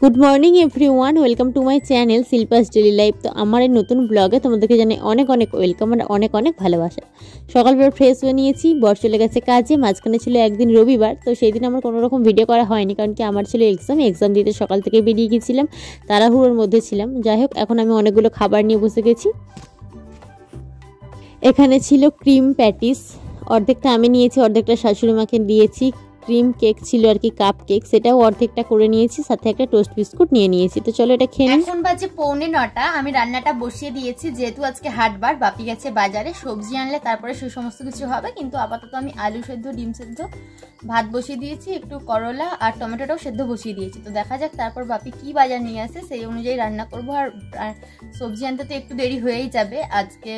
Good morning everyone, welcome to my channel Shilpa's daily life. তো আমার এই নতুন ব্লগে তোমাদেরকে জানাই অনেক অনেক ওয়েলকাম আর অনেক অনেক ভালোবাসা। সকালবেলা ফ্রেশ হয়ে নিয়েছি, বর চলে গেছে কাজে। মাঝখানে ছিল একদিন রবিবার, তো সেই দিন আমার কোনো রকম ভিডিও করা হয়নি, কারণ কি আমার ছিল এক্সাম দিতে সকাল থেকে বেরিয়ে গিয়েছিলাম, তাড়াহুড়োর মধ্যে ছিলাম। যাই হোক, এখন আমি অনেকগুলো খাবার নিয়ে বসে গেছি। এখানে ছিল ক্রিম প্যাটিস, অর্ধেকটা আমি নিয়েছি, অর্ধেকটা শাশুড়ি মাকে দিয়েছি। ক্রিম কেক ছিল আর কি, কাপ কেক, সেটাও অর্ধেকটা করে নিয়েছি, সাথে একটা টোস্ট বিস্কুট নিয়ে নিয়েছি। তো চলো এটা খেয়ে নিই। এখন বাজে 8:45, আমি রান্নাটা বসিয়ে দিয়েছি, যেহেতু আজকে হাটবার। বাপি গেছে বাজারে, সবজি আনলে তারপরে সেই সমস্ত কিছু হবে, কিন্তু আপাতত আমি আলু সেদ্ধ, ডিম সেদ্ধ, ভাত বসিয়ে দিয়েছি, একটু করলা আর টমেটোটাও সেদ্ধ বসিয়ে দিয়েছি। তো দেখা যাক তারপর বাপি কি বাজার নিয়ে আসে, সেই অনুযায়ী রান্না করবো। আর সবজি আনতে তো একটু দেরি হয়েই যাবে, আজকে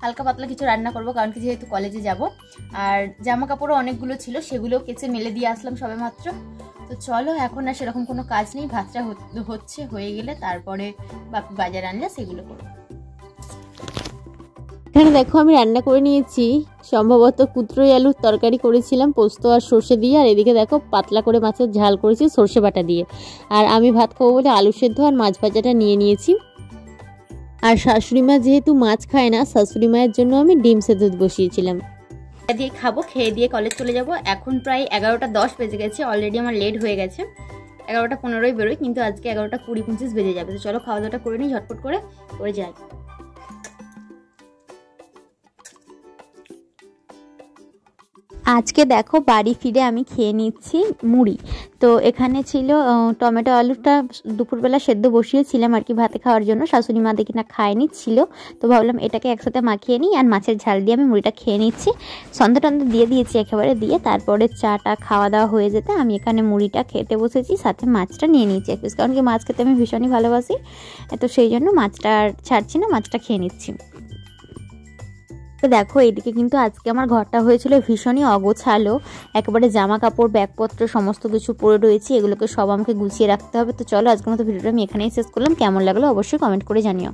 হালকা পাতলা কিছু রান্না করবো, কারণ কি যেহেতু কলেজে যাব। আর জামা কাপড়ও অনেকগুলো ছিল, সেগুলোও কেচে মেলে দিয়ে আসলাম সবে মাত্র। তো চলো, এখন আর সেরকম কোনো কাজ নেই, ভাতটা হচ্ছে, হয়ে গেলে তারপরে বাপি বাজার আনলে সেগুলো করবো। এখানে দেখো আমি রান্না করে নিয়েছি, সম্ভবত কুতরই আলুর তরকারি করেছিলাম পোস্ত আর সর্ষে দিয়ে। আর এদিকে দেখো পাতলা করে মাছের ঝাল করেছি সর্ষে বাটা দিয়ে। আর আমি ভাত খাবো বলে আলু সেদ্ধ আর মাছ ভাজাটা নিয়ে নিয়েছি। আর শাশুড়ি মা যেহেতু মাছ খায় না, শাশুড়ি মায়ের জন্য আমি ডিম সেদ্ধ বসিয়েছিলাম। দিয়ে খাবো, খেয়ে দিয়ে কলেজ চলে যাব। এখন প্রায় 11:10 বেজে গেছে, অলরেডি আমার লেট হয়ে গেছে। 11:15 বেরোই, কিন্তু আজকে 11:20-25 বেজে যাবে। তো চলো খাওয়া দাওয়াটা করে নিই, ঝটপট করে যাই। আজকে দেখো বাড়ি ফিরে আমি খেয়ে নিচ্ছি মুড়ি। তো এখানে ছিল টমেটো আলুটা দুপুরবেলা সেদ্ধ বসিয়েছিলাম আর কি ভাতে খাওয়ার জন্য, শাশুড়ি মা দেখি না খায়নি ছিল, তো ভাবলাম এটাকে একসাথে মাখিয়ে নিই। আর মাছের ঝাল দিয়ে আমি মুড়িটা খেয়ে নিচ্ছি, সন্ধ্যা টন্ধা দিয়ে দিয়েছি একেবারে, দিয়ে তারপরে চাটা খাওয়া দাওয়া হয়ে যেতে আমি এখানে মুড়িটা খেতে বসেছি, সাথে মাছটা নিয়ে নিয়েছি এক পিস, কারণ কি মাছ খেতে আমি ভীষণই ভালোবাসি। তো সেই জন্য মাছটা আর ছাড়ছি না, মাছটা খেয়ে নিচ্ছি। তো দেখো এইদিকে কিন্তু আজকে আমার ঘরটা হয়েছিল ভীষণই অগোছালো, একেবারে জামা কাপড় ব্যাগপত্র সমস্ত কিছু পরে রয়েছে, এগুলোকে সব আমাকে গুছিয়ে রাখতে হবে। তো চলো আজকের মতো ভিডিওটা আমি এখানেই শেষ করলাম, কেমন লাগলো অবশ্যই কমেন্ট করে জানিও।